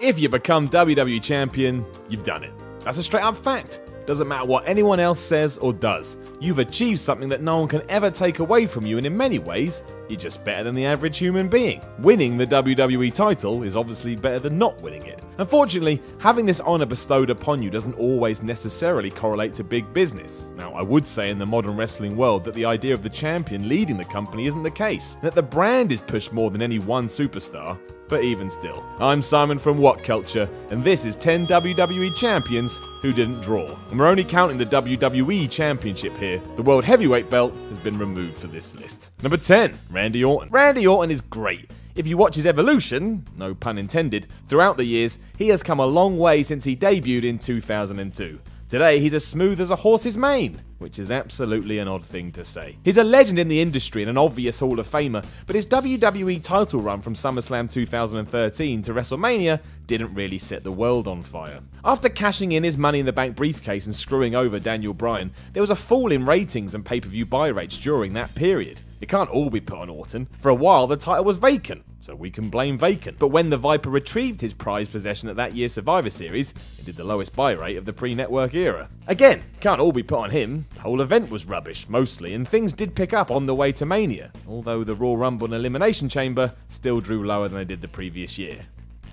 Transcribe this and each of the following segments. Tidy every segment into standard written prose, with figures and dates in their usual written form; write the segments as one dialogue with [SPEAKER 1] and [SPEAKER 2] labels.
[SPEAKER 1] If you become WWE Champion, you've done it. That's a straight up fact. Doesn't matter what anyone else says or does. You've achieved something that no one can ever take away from you, and in many ways, you're just better than the average human being. Winning the WWE title is obviously better than not winning it. Unfortunately, having this honour bestowed upon you doesn't always necessarily correlate to big business. Now, I would say in the modern wrestling world that the idea of the champion leading the company isn't the case, that the brand is pushed more than any one superstar. But even still, I'm Simon from WhatCulture, and this is 10 WWE champions who didn't draw. And we're only counting the WWE Championship here. The World Heavyweight belt has been removed for this list. Number 10, Randy Orton. Randy Orton is great. If you watch his evolution, no pun intended, throughout the years, he has come a long way since he debuted in 2002. Today, he's as smooth as a horse's mane, which is absolutely an odd thing to say. He's a legend in the industry and an obvious Hall of Famer, but his WWE title run from SummerSlam 2013 to WrestleMania didn't really set the world on fire. After cashing in his Money in the Bank briefcase and screwing over Daniel Bryan, there was a fall in ratings and pay-per-view buy rates during that period. It can't all be put on Orton. For a while, the title was vacant, so we can blame vacant. But when the Viper retrieved his prized possession at that year's Survivor Series, it did the lowest buy rate of the pre-network era. Again, can't all be put on him. The whole event was rubbish, mostly, and things did pick up on the way to Mania, although the Royal Rumble and Elimination Chamber still drew lower than they did the previous year.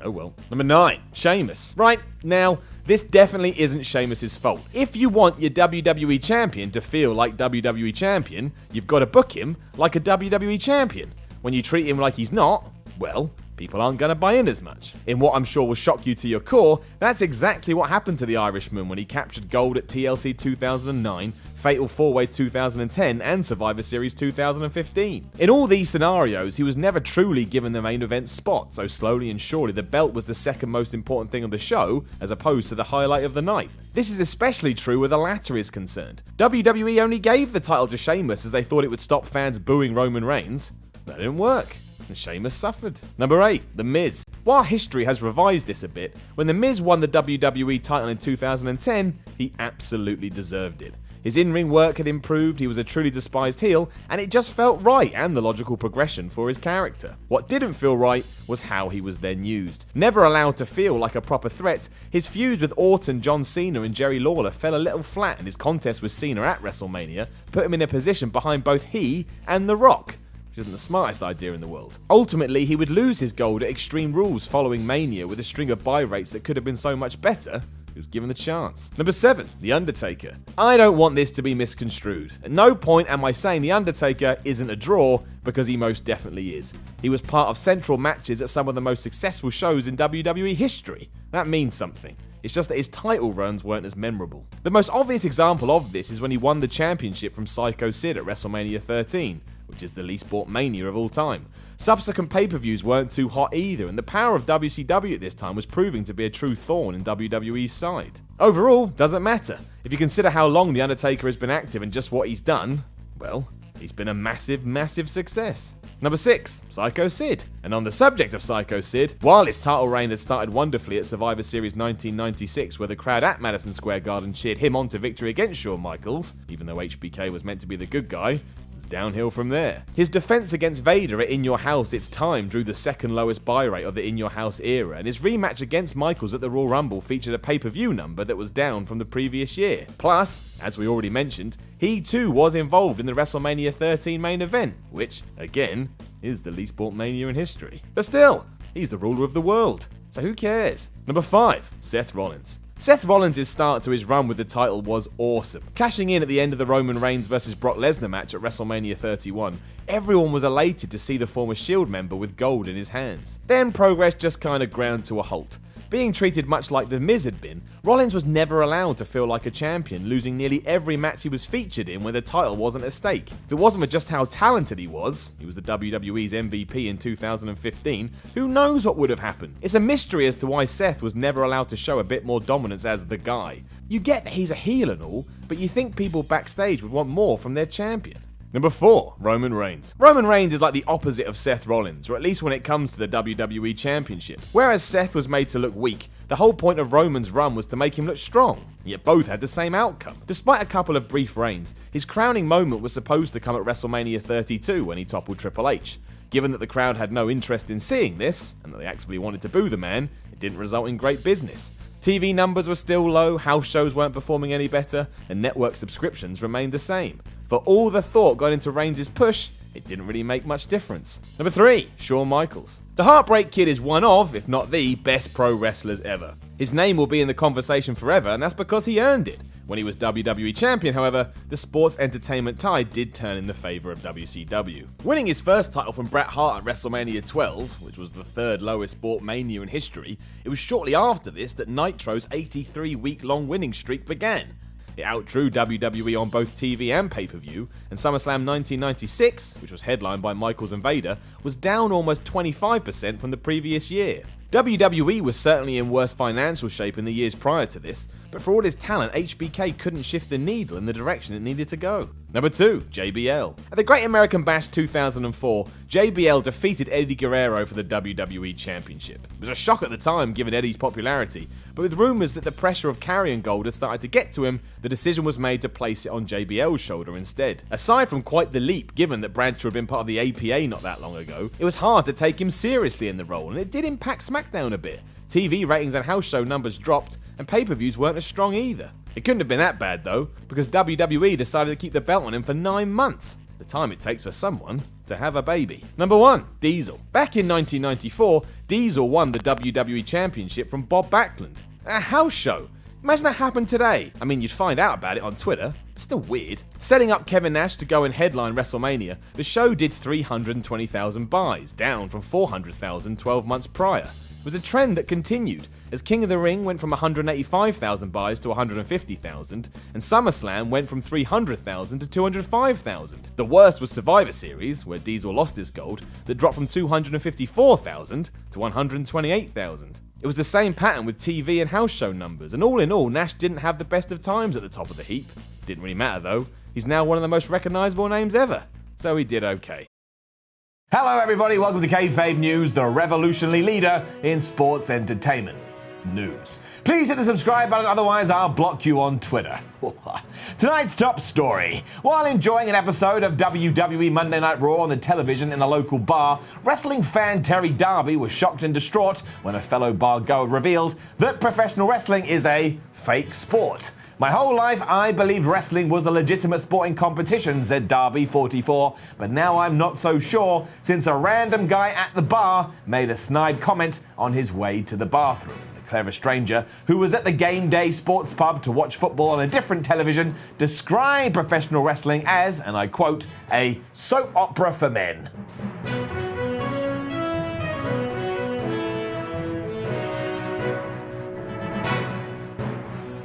[SPEAKER 1] Oh well. Number 9, Sheamus. Right, now, this definitely isn't Sheamus' fault. If you want your WWE Champion to feel like WWE Champion, you've got to book him like a WWE Champion. When you treat him like he's not, well, people aren't going to buy in as much. In what I'm sure will shock you to your core, that's exactly what happened to the Irishman when he captured gold at TLC 2009, Fatal 4-Way 2010, and Survivor Series 2015. In all these scenarios, he was never truly given the main event spot, so slowly and surely the belt was the second most important thing on the show, as opposed to the highlight of the night. This is especially true where the latter is concerned. WWE only gave the title to Sheamus as they thought it would stop fans booing Roman Reigns. That didn't work, and Sheamus suffered. Number 8, The Miz. While history has revised this a bit, when The Miz won the WWE title in 2010, he absolutely deserved it. His in-ring work had improved, he was a truly despised heel, and it just felt right and the logical progression for his character. What didn't feel right was how he was then used. Never allowed to feel like a proper threat, his feuds with Orton, John Cena and Jerry Lawler fell a little flat, and his contest with Cena at WrestleMania put him in a position behind both he and The Rock, which isn't the smartest idea in the world. Ultimately, he would lose his gold at Extreme Rules following Mania with a string of buy rates that could have been so much better. He was given the chance. Number 7, The Undertaker. I don't want this to be misconstrued. At no point am I saying The Undertaker isn't a draw, because he most definitely is. He was part of central matches at some of the most successful shows in WWE history. That means something. It's just that his title runs weren't as memorable. The most obvious example of this is when he won the championship from Psycho Sid at WrestleMania 13, which is the least bought Mania of all time. Subsequent pay-per-views weren't too hot either, and the power of WCW at this time was proving to be a true thorn in WWE's side. Overall, doesn't matter. If you consider how long The Undertaker has been active and just what he's done, well, he's been a massive, massive success. Number 6, Psycho Sid. And on the subject of Psycho Sid, while his title reign had started wonderfully at Survivor Series 1996, where the crowd at Madison Square Garden cheered him on to victory against Shawn Michaels, even though HBK was meant to be the good guy, downhill from there. His defense against Vader at In Your House It's Time drew the second lowest buy rate of the In Your House era, and his rematch against Michaels at the Royal Rumble featured a pay-per-view number that was down from the previous year. Plus, as we already mentioned, he too was involved in the WrestleMania 13 main event, which, again, is the least bought Mania in history. But still, he's the ruler of the world, so who cares? Number 5, Seth Rollins. Seth Rollins' start to his run with the title was awesome. Cashing in at the end of the Roman Reigns vs Brock Lesnar match at WrestleMania 31, everyone was elated to see the former Shield member with gold in his hands. Then progress just kinda ground to a halt. Being treated much like The Miz had been, Rollins was never allowed to feel like a champion, losing nearly every match he was featured in where the title wasn't at stake. If it wasn't for just how talented he was the WWE's MVP in 2015, who knows what would have happened? It's a mystery as to why Seth was never allowed to show a bit more dominance as the guy. You get that he's a heel and all, but you think people backstage would want more from their champion. Number 4, Roman Reigns. Roman Reigns is like the opposite of Seth Rollins, or at least when it comes to the WWE Championship. Whereas Seth was made to look weak, the whole point of Roman's run was to make him look strong, yet both had the same outcome. Despite a couple of brief reigns, his crowning moment was supposed to come at WrestleMania 32 when he toppled Triple H. Given that the crowd had no interest in seeing this, and that they actively wanted to boo the man, it It didn't result in great business. TV numbers were still low, house shows weren't performing any better, and network subscriptions remained the same. For all the thought gone into Reigns' push, it didn't really make much difference. Number 3, Shawn Michaels. The Heartbreak Kid is one of, if not the, best pro wrestlers ever. His name will be in the conversation forever, and that's because he earned it. When he was WWE Champion, however, the sports entertainment tide did turn in the favour of WCW. Winning his first title from Bret Hart at WrestleMania 12, which was the third lowest sport mania in history, it was shortly after this that Nitro's 83-week-long winning streak began. It outdrew WWE on both TV and pay-per-view, and SummerSlam 1996, which was headlined by Michaels and Vader, was down almost 25% from the previous year. WWE was certainly in worse financial shape in the years prior to this, but for all his talent, HBK couldn't shift the needle in the direction it needed to go. Number 2, JBL. At the Great American Bash 2004, JBL defeated Eddie Guerrero for the WWE Championship. It was a shock at the time given Eddie's popularity, but with rumours that the pressure of carrying gold had started to get to him, the decision was made to place it on JBL's shoulder instead. Aside from quite the leap given that Bradshaw had been part of the APA not that long ago, it was hard to take him seriously in the role, and it did impact SmackDown a bit. TV ratings and house show numbers dropped, and pay-per-views weren't as strong either. It couldn't have been that bad though, because WWE decided to keep the belt on him for 9 months, the time it takes for someone to have a baby. Number 1, Diesel. Back in 1994, Diesel won the WWE Championship from Bob Backlund at a house show. Imagine that happened today. I mean, you'd find out about it on Twitter. It's still weird. Setting up Kevin Nash to go and headline WrestleMania, the show did 320,000 buys, down from 400,000 12 months prior. It was a trend that continued, as King of the Ring went from 185,000 buys to 150,000, and SummerSlam went from 300,000 to 205,000. The worst was Survivor Series, where Diesel lost his gold, that dropped from 254,000 to 128,000. It was the same pattern with TV and house show numbers, and all in all, Nash didn't have the best of times at the top of the heap. Didn't really matter though, he's now one of the most recognisable names ever, so he did okay.
[SPEAKER 2] Hello everybody, welcome to Kayfabe News, the revolutionary leader in sports entertainment news. Please hit the subscribe button, otherwise I'll block you on Twitter. Tonight's top story. While enjoying an episode of WWE Monday Night Raw on the television in a local bar, wrestling fan Terry Darby was shocked and distraught when a fellow bar-goer revealed that professional wrestling is a fake sport. My whole life, I believed wrestling was a legitimate sporting competition, said Darby, 44, but now I'm not so sure since a random guy at the bar made a snide comment on his way to the bathroom. The clever stranger, who was at the Game Day Sports Pub to watch football on a different television, described professional wrestling as, and I quote, a soap opera for men.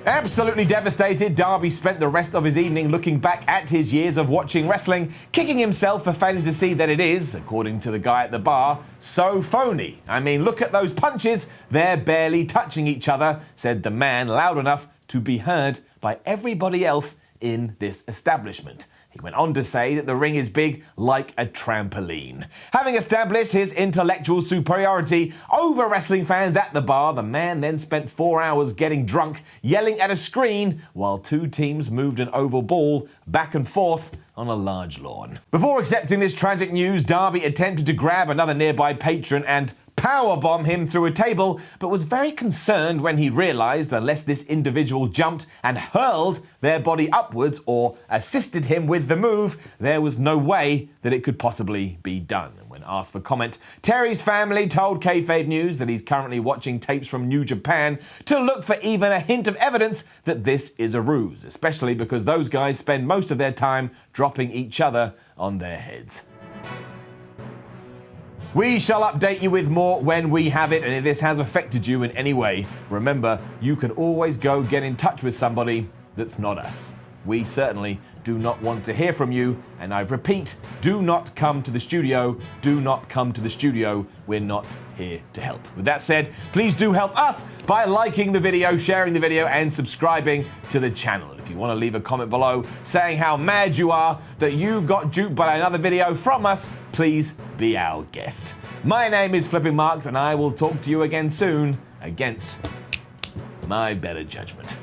[SPEAKER 2] Absolutely devastated, Darby spent the rest of his evening looking back at his years of watching wrestling, kicking himself for failing to see that it is, according to the guy at the bar, so phony. I mean, look at those punches, they're barely touching each other, said the man loud enough to be heard by everybody else in this establishment. He went on to say that the ring is big like a trampoline. Having established his intellectual superiority over wrestling fans at the bar, the man then spent 4 hours getting drunk, yelling at a screen, while 2 teams moved an oval ball back and forth on a large lawn. Before accepting this tragic news, Darby attempted to grab another nearby patron and powerbomb him through a table, but was very concerned when he realised unless this individual jumped and hurled their body upwards or assisted him with the move, there was no way that it could possibly be done. And when asked for comment, Terry's family told Kayfabe News that he's currently watching tapes from New Japan to look for even a hint of evidence that this is a ruse, especially because those guys spend most of their time dropping each other on their heads. We shall update you with more when we have it, and if this has affected you in any way, remember, you can always go get in touch with somebody that's not us. We certainly do not want to hear from you, and I repeat, do not come to the studio, do not come to the studio, we're not here to help. With that said, please do help us by liking the video, sharing the video, and subscribing to the channel. If you want to leave a comment below saying how mad you are that you got duped by another video from us, please be our guest. My name is Flipping Marks, and I will talk to you again soon against my better judgment.